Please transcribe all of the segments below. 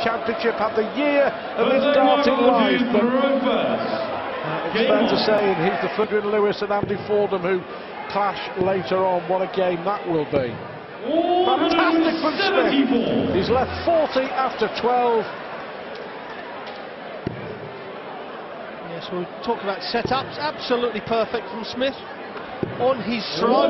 Championship, had the year of his darting life, but it's fair to say he's the Frederick Lewis and Andy Fordham who clash later on. What a game that will be. Fantastic from Smith. He's left 40 after 12. Yes, we'll talk about setups. Absolutely perfect from Smith. On his throw.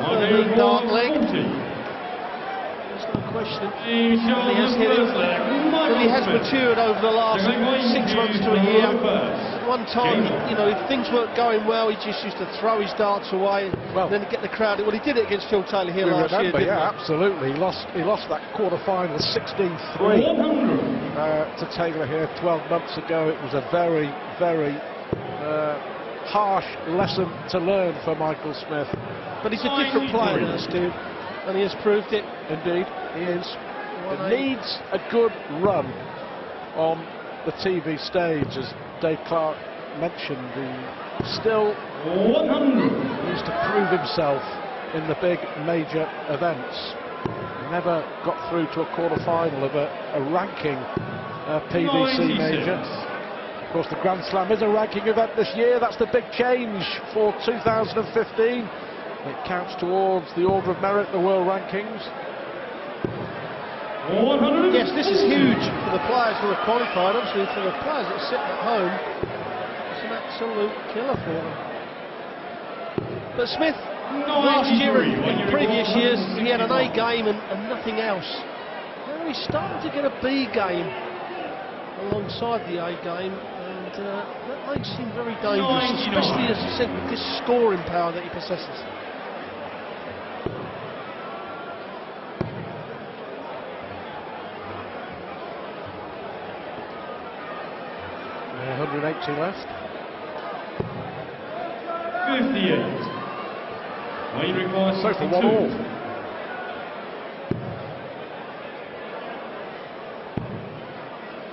The 13 dart leg. There's no question. He has hit it. And he has matured over the last 6 months to a year. At one time, you know, if things weren't going well, he just used to throw his darts away, and then get the crowd. Well, he did it against Phil Taylor here last year, didn't he? Absolutely. He lost that quarter-final 16-3 to Taylor here 12 months ago. It was a very, very harsh lesson to learn for Michael Smith. But he's a different player now, Stu, and he has proved it. Indeed, he is. It needs a good run on the TV stage, as Dave Clark mentioned. He still needs to prove himself in the big major events. Never got through to a quarter-final of a ranking PDC major. Of course, the Grand Slam is a ranking event this year. That's the big change for 2015. It counts towards the Order of Merit, the World Rankings. Yes, this is huge for the players who are qualified. Obviously, for the players that sit at home, it's an absolute killer for them. But Smith, last year and in previous years, he had an A game and nothing else. Now he's starting to get a B game alongside the A game, and that makes him very dangerous, especially, as I said, with this scoring power that he possesses. 180 left. 58. Well, you require so for 1 all.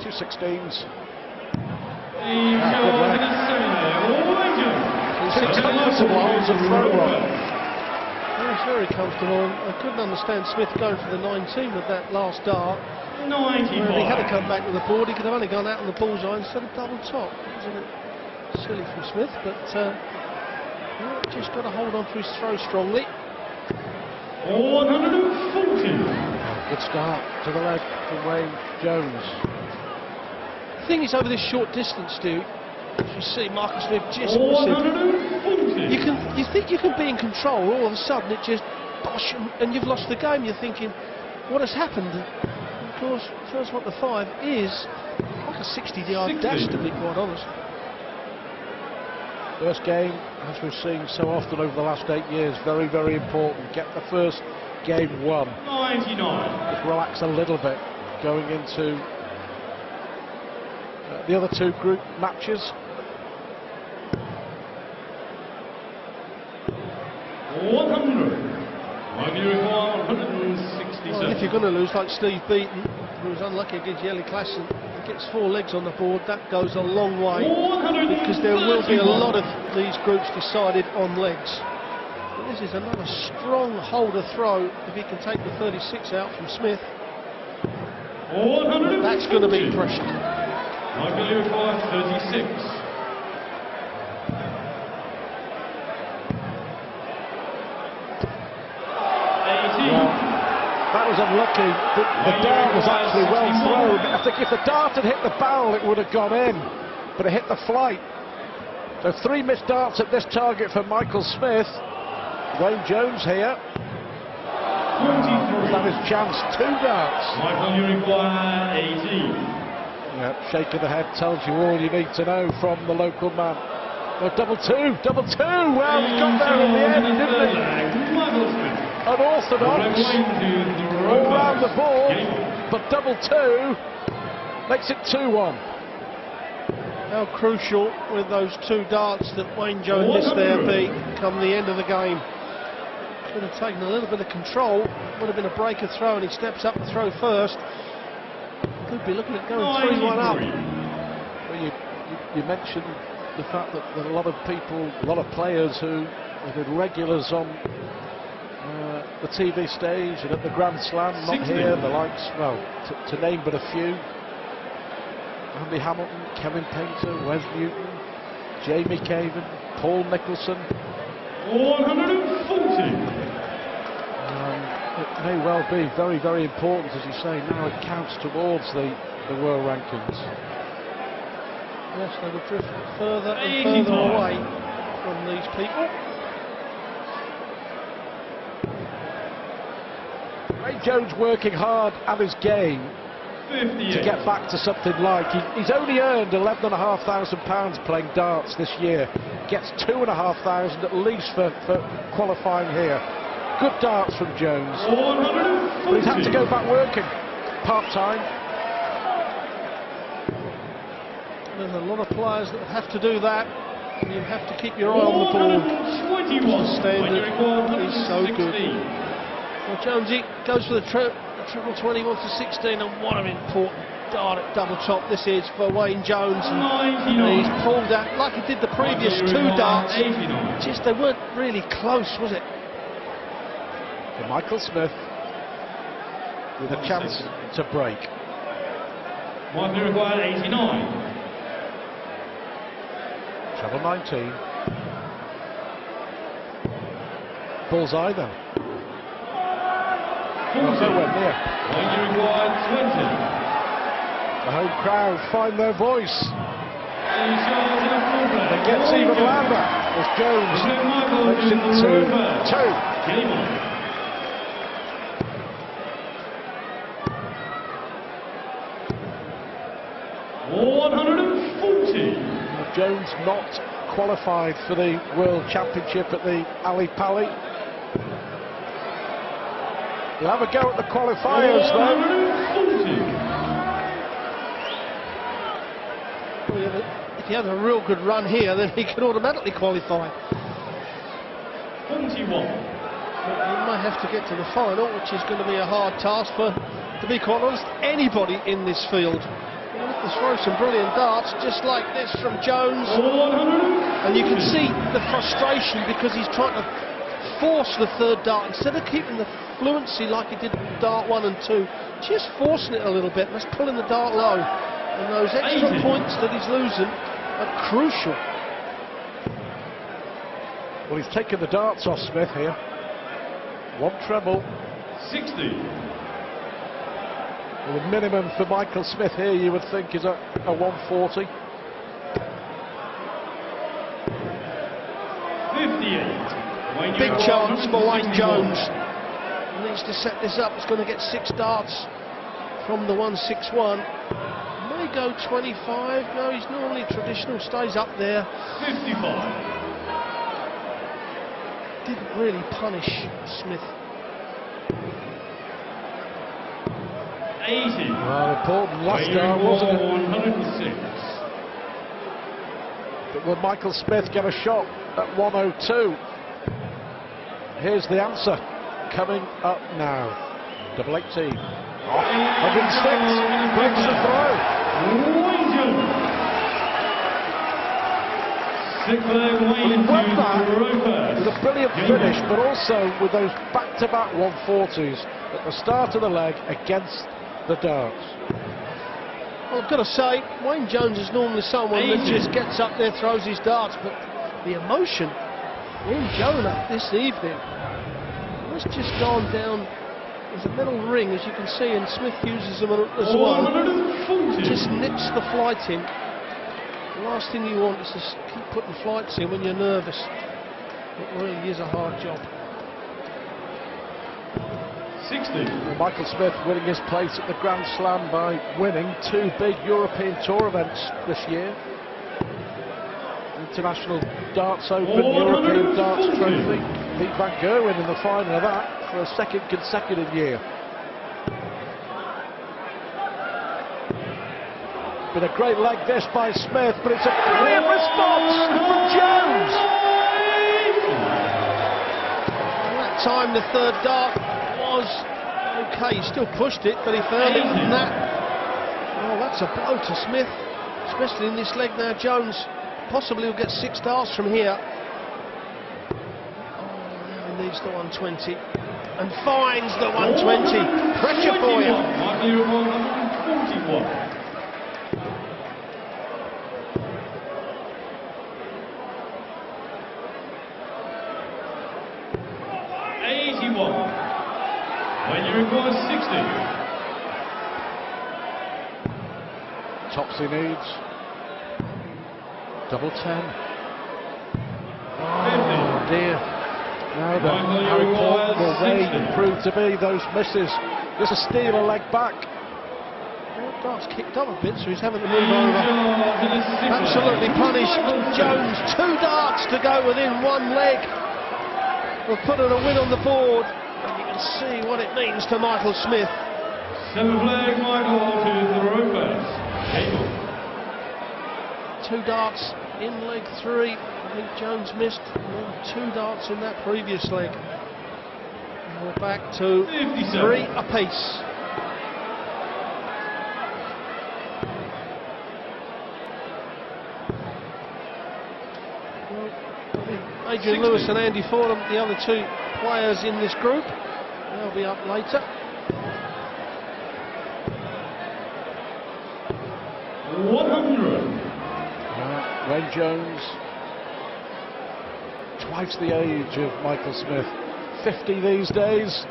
Two 16s. He's very comfortable. I couldn't understand Smith going for the 19 with that last dart. 95. If he had to come back with the board, he could have only gone out on the bullseye instead of double top. Isn't it silly from Smith? But just got to hold on to his throw strongly. 140. Good start to the leg from Wayne Jones. The thing is, over this short distance, Stu, as you see Michael Smith just you think you can be in control, all of a sudden it just bosh, and you've lost the game. You're thinking, what has happened? Of course, first one to 5 is like a 60-yard dash, to be quite honest. First game, as we've seen so often over the last 8 years, very, very important. Get the first game won. 99. Just relax a little bit going into the other 2 group matches. 100. Well, if you're going to lose, like Steve Beaton, who was unlucky against Yelly Klassen, and gets 4 legs on the board, that goes a long way, because there will be a lot of these groups decided on legs. But this is another strong holder throw. If he can take the 36 out from Smith, that's going to be pressure. Michael Lewis 36. That was unlucky. The dart was actually well thrown. I think if the dart had hit the barrel, it would have gone in, but it hit the flight. So 3 missed darts at this target for Michael Smith. Wayne Jones here. That is chance, 2 darts. Michael, you require 18. Yeah, shake of the head tells you all you need to know from the local man. Oh, double two. Well, he got there in the end, didn't he? Unorthodox, all round the board, but double 2 makes it 2-1. How crucial with those 2 darts that Wayne Jones missed there be come the end of the game. Could have taken a little bit of control, would have been a breaker throw, and he steps up to throw first. Could be looking at going 3-1 up. Well, you mentioned the fact that a lot of people, a lot of players who have been regulars on the TV stage and at the Grand Slam, not 60. here. The likes, well, to name but a few: Andy Hamilton, Kevin Painter, Wes Newton, Jamie Caven, Paul Nicholson. 140. It may well be very, very important, as you say. Now it counts towards the world rankings. Yes, they will drift further and further away from these people. Ray Jones working hard at his game 58. to get back to something like. He's only earned £11,500 playing darts this year. Gets £2,500 at least for qualifying here. Good darts from Jones. 140. But he's had to go back working part-time. There's a lot of players that have to do that. And you have to keep your eye on the ball. 121. The standard is so good. 116. Well, Jonesy goes for the triple 20, wants to 16, and what an important dart at double top this is for Wayne Jones. And he's pulled out like he did the previous two darts. 89. Just they weren't really close, was it? For Michael Smith with a chance to break. Marking required 89. Treble 19. Bullseye then. 40. Nowhere near. Marking required 20. The home crowd find their voice. It It gets even louder as Jones makes it to 2. Game on. Jones not qualified for the World Championship at the Ali Pali. He'll have a go at the qualifiers though. 140. If he has a real good run here, then he can automatically qualify. 21. But he might have to get to the final, which is going to be a hard task for, to be quite honest, anybody in this field. To throw some brilliant darts just like this from Jones, and you can see the frustration because he's trying to force the third dart instead of keeping the fluency like he did with dart 1 and 2, just forcing it a little bit, that's pulling the dart low, and those extra points that he's losing are crucial. Well, he's taken the darts off Smith here. 1 treble. 60. Well, the minimum for Michael Smith here, you would think, is a 140. 58. Big chance for Wayne Jones. He needs to set this up. He's going to get 6 darts from the 161. May go 25. No, he's normally traditional, stays up there. 55. Didn't really punish Smith. 80. Well, important last dart, wasn't it? 106. But will Michael Smith get a shot at 102? Here's the answer coming up now. Double 18. 106. Breaks the throw. He won that with a brilliant finish, but also with those back-to-back 140s at the start of the leg against the darts. Well, I've got to say, Wayne Jones is normally someone that just gets up there, throws his darts, but the emotion in Jonah this evening has just gone down. There's a metal ring, as you can see, and Smith uses them as well. Just nips the flight in. The last thing you want is to keep putting flights in when you're nervous. It really is a hard job. 60. Well, Michael Smith winning his place at the Grand Slam by winning 2 big European Tour events this year. International Darts Open, European Darts Trophy. Beat Van Gerwen in the final of that for a 2nd consecutive year. Been a great leg this by Smith, but it's a brilliant response from Jones. That time the third dart was okay, he still pushed it, but he found it from that. Oh, that's a blow to Smith, especially in this leg now. Jones possibly will get 6 darts from here. Oh, now he needs the 120. and finds the 120. Pressure for you. Michael 141. 81. When you require 60. Topsy needs double 10. Oh dear. Now that how important will they prove to be, those misses? Just a steal, a leg back. Dart's kicked up a bit, so he's having to move over. Absolutely punished. Jones, 2 darts to go within 1 leg. We'll put in a win on the board, and you can see what it means to Michael Smith. 7th leg, Michael to the ropers. Cable. 2 darts in leg 3. I think Jones missed 2 darts in that previous leg. And we're back to 3 apiece. Well, I think Adrian Lewis and Andy Fordham, the other 2 players in this group, they'll be up later. 100. Wayne Jones, twice the age of Michael Smith, 50 these days.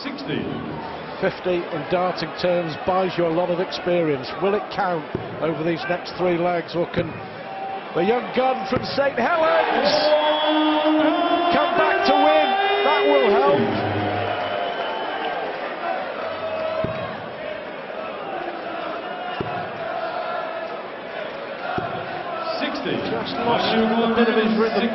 60. 50 in darting terms buys you a lot of experience. Will it count over these next 3 legs, or can the young gun from St Helens come back to win? That will help. Just lost a bit of his rhythm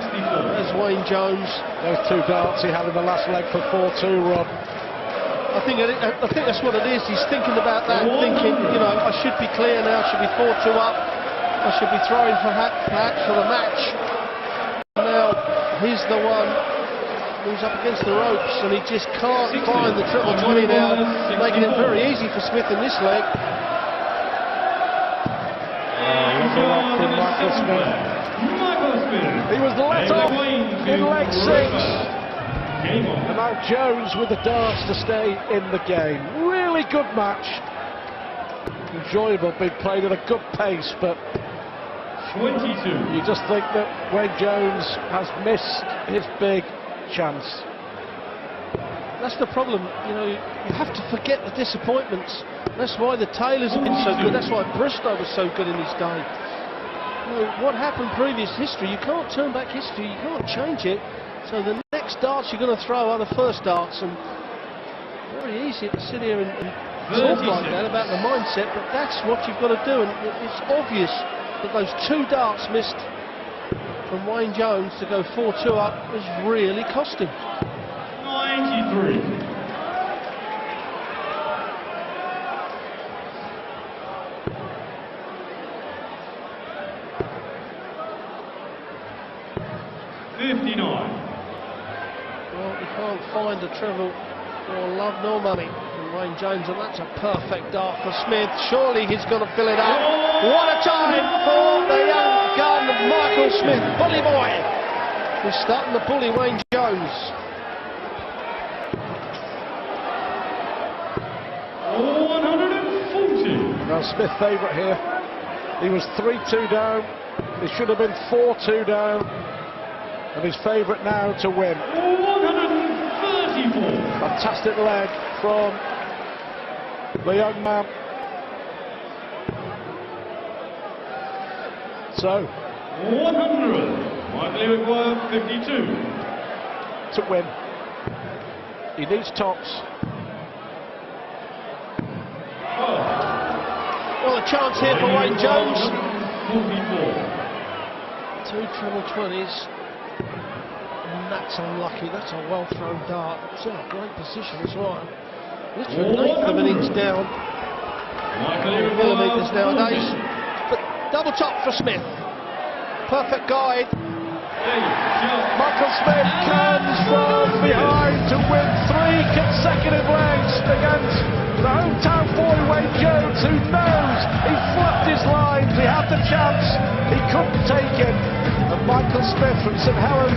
as Wayne Jones. Those 2 darts he had in the last leg for 4-2, Rod. I think that's what it is. He's thinking about that, thinking, you know, I should be clear now, I should be 4-2 up, I should be throwing perhaps for the match. Now he's the one who's up against the ropes, and he just can't find the triple 20 now, making it very easy for Smith in this leg. Michael Smith. He was let off in leg 6. And now Jones with the darts to stay in the game. Really good match. Enjoyable, being played at a good pace, but 22. you just think that Wayne Jones has missed his big chance. That's the problem, you know, you have to forget the disappointments. That's why the Taylors have been so good, that's why Bristow was so good in his day. You know, what happened previous history, you can't turn back history, you can't change it. So the next darts you're going to throw are the first darts, and very easy to sit here and talk like that about the mindset, but that's what you've got to do, and it's obvious that those 2 darts missed from Wayne Jones to go 4-2 up has really cost him. 93. Well, you can't find a treble for love nor money from Wayne Jones, and that's a perfect dart for Smith. Surely he's going to fill it up. What a time for the young gun, Michael Smith, bully boy. He's starting to bully Wayne Jones. 140. Now Smith favourite here. He was 3-2 down. He should have been 4-2 down. And his favourite now to win. 134. Fantastic leg from the young man. So 100. Michael require 52. To win, he needs tops. Well, a chance here for Wayne Jones. 44. 2 treble 20s. And that's unlucky. That's a well thrown dart. It's in a great position as well. Literally an eighth of an inch down. Millimetres nowadays. But double top for Smith. Perfect guide. Michael Smith comes from behind to win 3 consecutive legs against the hometown boy Wayne Jones, who knows he fluffed his lines, he had the chance, he couldn't take it. And Michael Smith from St Helens